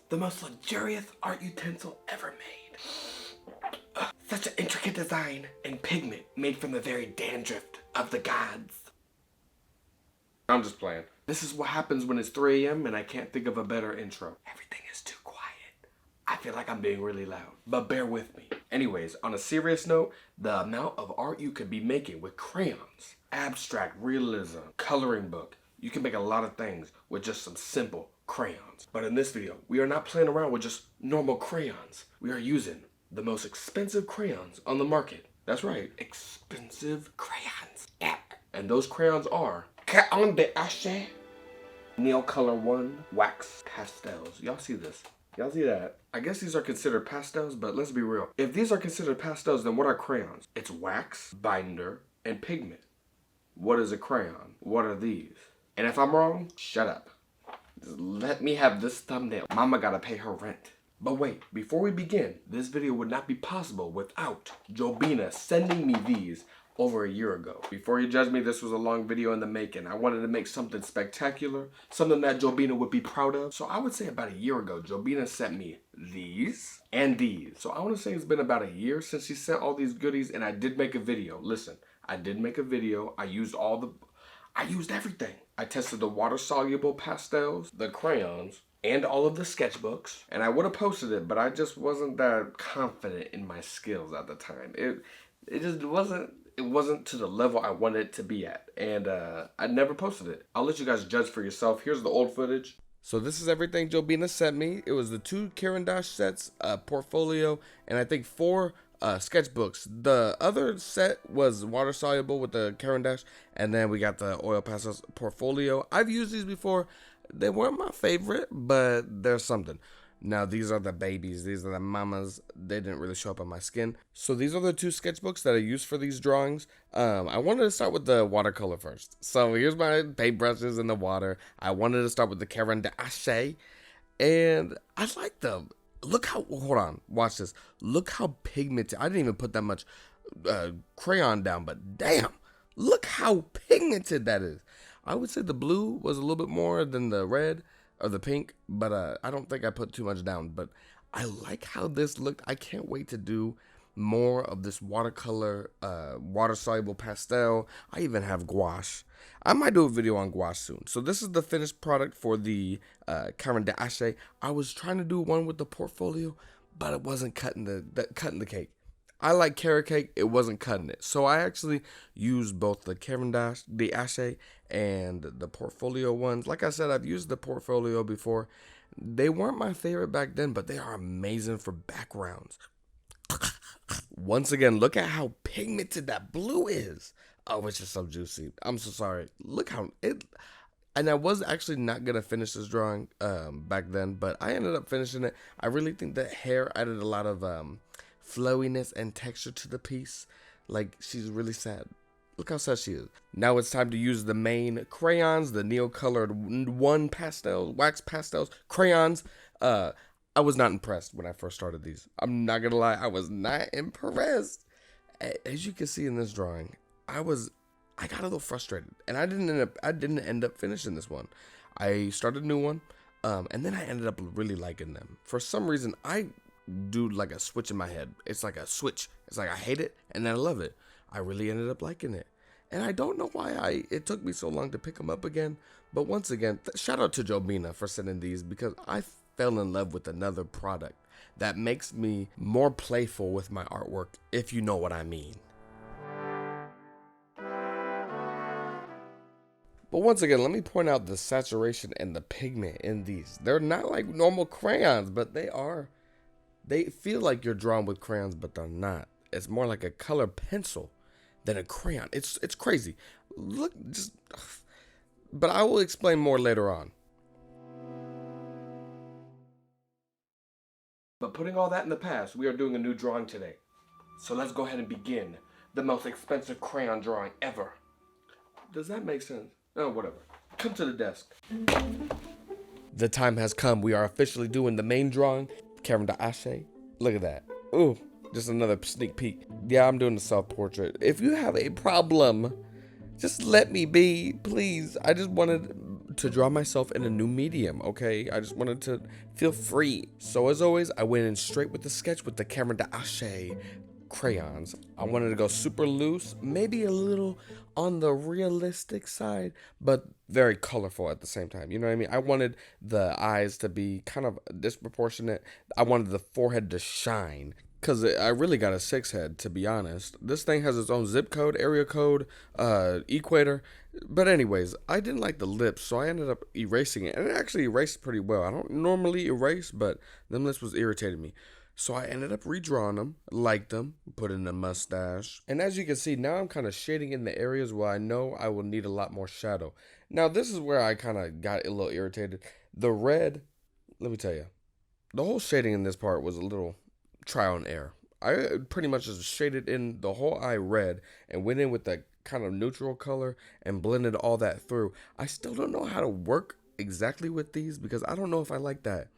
the most luxurious art utensil ever made. Such an intricate design and pigment made from the very dandruff of the gods. I'm just playing. This is what happens when it's 3 a.m. and I can't think of a better intro. Everything is too quiet. I feel like I'm being really loud, but bear with me. Anyways, on a serious note, the amount of art you could be making with crayons, abstract realism, coloring book, you can make a lot of things with just some simple crayons. But in this video, we are not playing around with just normal crayons. We are using the most expensive crayons on the market. That's right, expensive crayons. And those crayons are Crayons d'Ache, Nail Color 1, Wax Pastels. Y'all see this? Y'all see that? I guess these are considered pastels, but let's be real. If these are considered pastels, then what are crayons? It's wax, binder, and pigment. What is a crayon? What are these? And if I'm wrong, shut up. Just let me have this thumbnail. Mama gotta pay her rent. But wait, before we begin, this video would not be possible without Jobina sending me these over a year ago. Before you judge me, this was a long video in the making. I wanted to make something spectacular, something that Jobina would be proud of. So I would say about a year ago, Jobina sent me these and these. So I want to say it's been about a year since she sent all these goodies, and I did make a video. Listen, I did make a video. I used everything. I tested the water-soluble pastels, the crayons, and all of the sketchbooks. And I would have posted it, but I just wasn't that confident in my skills at the time. It just wasn't. It wasn't to the level I wanted it to be at. And I never posted it. I'll let you guys judge for yourself. Here's the old footage. So this is everything Jobina sent me. It was the 2 Crayons sets, portfolio, and I think 4 sketchbooks. The other set was water soluble with the Crayons, and then we got the oil pastels portfolio. I've used these before. They weren't my favorite, but there's something. Now, these are the babies. These are the mamas. They didn't really show up on my skin. So these are the 2 sketchbooks that I used for these drawings. I wanted to start with the watercolor first. So here's my paintbrushes in the water. I wanted to start with the Crayons d'Ache. And I like them. Look how, hold on, watch this. Look how pigmented. I didn't even put that much crayon down, but damn, look how pigmented that is. I would say the blue was a little bit more than the red or the pink, but I don't think I put too much down. But I like how this looked. I can't wait to do more of this watercolor, water-soluble pastel. I even have gouache. I might do a video on gouache soon. So this is the finished product for the Crayons d'Ache. I was trying to do one with the portfolio, but it wasn't cutting the cake. I like carrot cake. It wasn't cutting it. So I actually used both the Crayons d'Ache and the portfolio ones. Like I said, I've used the portfolio before. They weren't my favorite back then, but they are amazing for backgrounds. Once again, look at how pigmented that blue is. Oh, it's just so juicy. I'm so sorry. Look how it... And I was actually not going to finish this drawing back then, but I ended up finishing it. I really think that hair added a lot of flowiness and texture to the piece. Like, she's really sad. Look how sad she is. Now it's time to use the main crayons, the Nail Colored 1 pastels, wax pastels, crayons. I was not impressed when I first started these. I'm not gonna lie, I was not impressed. As you can see in this drawing, I got a little frustrated, and I didn't end up finishing this one. I started a new one, and then I ended up really liking them. For some reason, I do like a switch in my head. It's like a switch. It's like I hate it, and then I love it. I really ended up liking it. And I don't know why it took me so long to pick them up again. But once again, shout out to Jobina for sending these, because I fell in love with another product that makes me more playful with my artwork, if you know what I mean. But once again, let me point out the saturation and the pigment in these. They're not like normal crayons, but they feel like you're drawing with crayons, but they're not. It's more like a color pencil than a crayon. It's crazy. Look, but I will explain more later on. But putting all that in the past, we are doing a new drawing today. So let's go ahead and begin the most expensive crayon drawing ever. Does that make sense? Oh, whatever. Come to the desk. The time has come. We are officially doing the main drawing, Crayons d'Ache. Look at that. Ooh. Just another sneak peek. Yeah, I'm doing a self-portrait. If you have a problem, just let me be, please. I just wanted to draw myself in a new medium, okay? I just wanted to feel free. So as always, I went in straight with the sketch with the camera d'ache crayons. I wanted to go super loose, maybe a little on the realistic side, but very colorful at the same time. You know what I mean? I wanted the eyes to be kind of disproportionate. I wanted the forehead to shine. Cause I really got a 6 head, to be honest. This thing has its own zip code, area code, equator. But anyways, I didn't like the lips, so I ended up erasing it. And it actually erased pretty well. I don't normally erase, but them lips was irritating me. So I ended up redrawing them, liked them, put in a mustache. And as you can see, now I'm kind of shading in the areas where I know I will need a lot more shadow. Now this is where I kind of got a little irritated. The red, let me tell you, the whole shading in this part was a little trial and error. I pretty much just shaded in the whole eye red and went in with that kind of neutral color and blended all that through. I still don't know how to work exactly with these because I don't know if I like that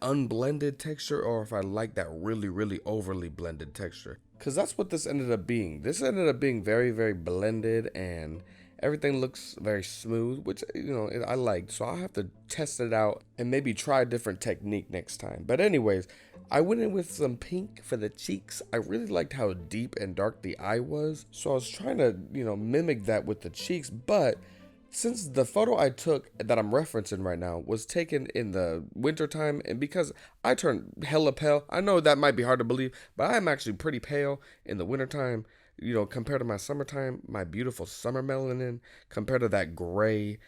unblended texture or if I like that really overly blended texture, because that's what this ended up being. This ended up being very blended and everything looks very smooth, which, you know, I liked. So I'll have to test it out and maybe try a different technique next time. But anyways, I went in with some pink for the cheeks. I really liked how deep and dark the eye was, so I was trying to, you know, mimic that with the cheeks. But since the photo I took that I'm referencing right now was taken in the wintertime, and because I turned hella pale, I know that might be hard to believe, but I am actually pretty pale in the wintertime, you know, compared to my summertime, my beautiful summer melanin, compared to that gray,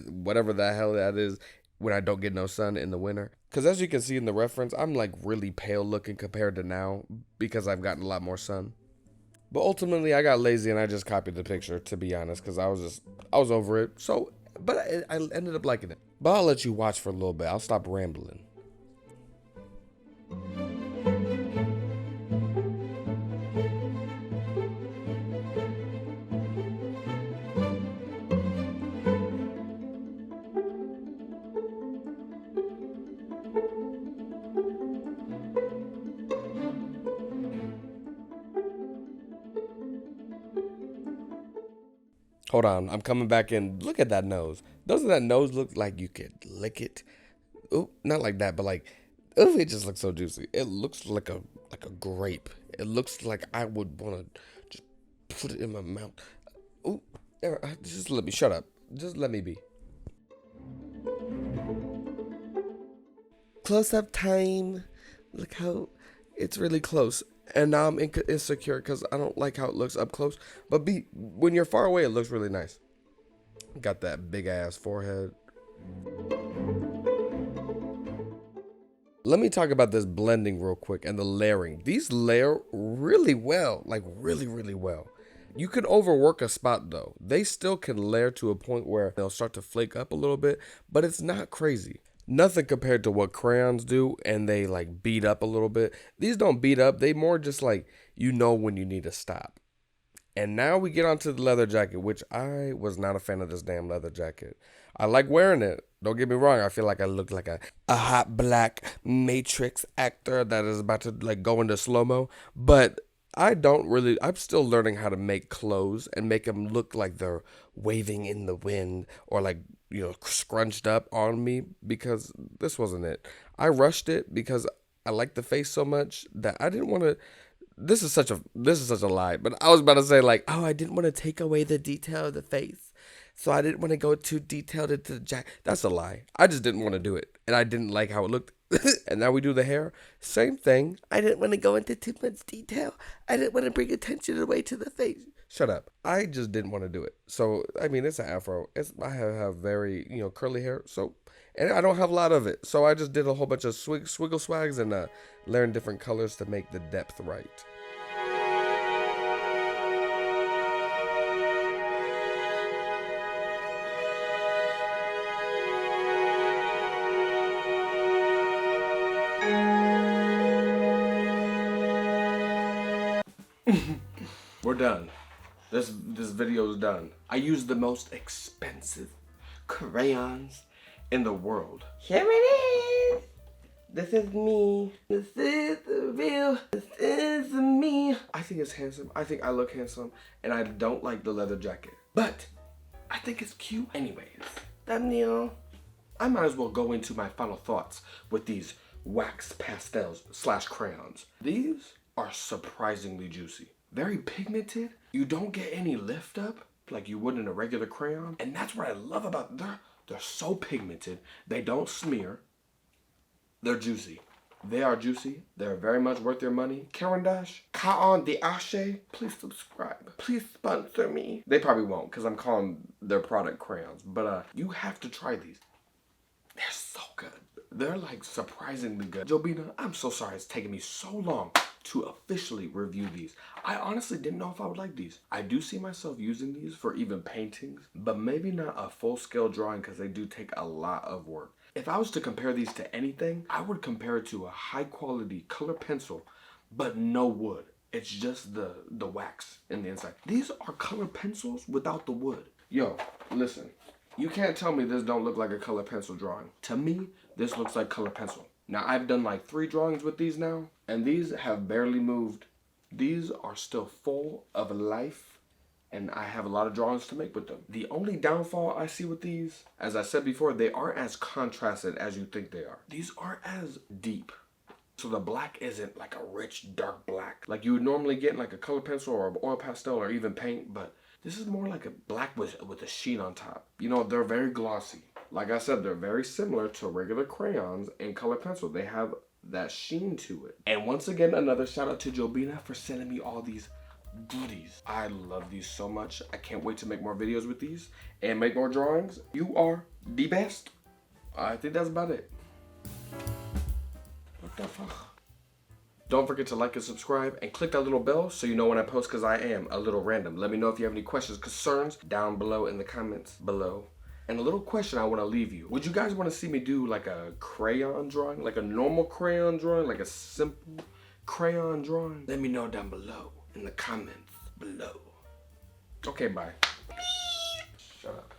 whatever the hell that is, when I don't get no sun in the winter. Because as you can see in the reference, I'm like really pale looking compared to now because I've gotten a lot more sun. But ultimately, I got lazy and I just copied the picture, to be honest, because I was over it. So, but I ended up liking it. But I'll let you watch for a little bit. I'll stop rambling. Hold on, I'm coming back in. Look at that nose. Doesn't that nose look like you could lick it? Ooh, not like that, but like, ooh, it just looks so juicy. It looks like a grape. It looks like I would want to just put it in my mouth. Ooh, just let me shut up. Just let me be. Close up time. Look how it's really close. And now I'm insecure because I don't like how it looks up close. But when you're far away, it looks really nice. Got that big ass forehead. Let me talk about this blending real quick and the layering. These layer really well, like really well. You can overwork a spot though. They still can layer to a point where they'll start to flake up a little bit, but it's not crazy. Nothing compared to what crayons do, and they like beat up a little bit. These don't beat up. They more just like, you know when you need to stop. And now we get onto the leather jacket, which I was not a fan of this damn leather jacket. I like wearing it. Don't get me wrong. I feel like I look like a hot black Matrix actor that is about to like go into slow-mo. But I'm still learning how to make clothes and make them look like they're waving in the wind or like, you know, scrunched up on me, because this wasn't it. I rushed it because I like the face so much that I didn't want to. This is such a lie, but I was about to say like, oh, I didn't want to take away the detail of the face, so I didn't want to go too detailed into the jacket. That's a lie. I just didn't want to do it, and I didn't like how it looked. And now we do the hair. Same thing. I didn't want to go into too much detail. I didn't want to bring attention away to the face. Shut up. I just didn't want to do it. So, I mean, it's an afro. I have very, you know, curly hair. So, and I don't have a lot of it. So I just did a whole bunch of swiggle swags and layering different colors to make the depth right. We're done. This video is done. I used the most expensive crayons in the world. Here it is. This is me. This is the real. This is me. I think it's handsome. I think I look handsome. And I don't like the leather jacket. But I think it's cute anyways. Daniel. I might as well go into my final thoughts with these wax pastels / crayons. These are surprisingly juicy. Very pigmented. You don't get any lift up like you would in a regular crayon. And that's what I love about them. They're so pigmented. They don't smear. They're juicy. They are juicy. They're very much worth your money. Crayons d'Ache, please subscribe. Please sponsor me. They probably won't because I'm calling their product crayons. But you have to try these. They're so good. They're like surprisingly good. Jobina, I'm so sorry it's taken me so long to officially review these. I honestly didn't know if I would like these. I do see myself using these for even paintings, but maybe not a full-scale drawing because they do take a lot of work. If I was to compare these to anything, I would compare it to a high-quality color pencil, but no wood. It's just the wax in the inside. These are color pencils without the wood. Yo, listen. You can't tell me this don't look like a color pencil drawing. To me, this looks like color pencil. Now, I've done like 3 drawings with these now, and these have barely moved. These are still full of life, and I have a lot of drawings to make with them. The only downfall I see with these, as I said before, they aren't as contrasted as you think they are. These aren't as deep. So the black isn't like a rich, dark black like you would normally get in like a color pencil or an oil pastel or even paint, but this is more like a black with a sheen on top. You know, they're very glossy. Like I said, they're very similar to regular crayons and color pencil. They have that sheen to it. And once again, another shout out to Jobina for sending me all these goodies. I love these so much. I can't wait to make more videos with these and make more drawings. You are the best. I think that's about it. What the fuck? Don't forget to like and subscribe and click that little bell so you know when I post, because I am a little random. Let me know if you have any questions, concerns down below in the comments below. And a little question I want to leave you. Would you guys want to see me do like a crayon drawing? Like a normal crayon drawing? Like a simple crayon drawing? Let me know down below in the comments below. Okay, bye. Shut up.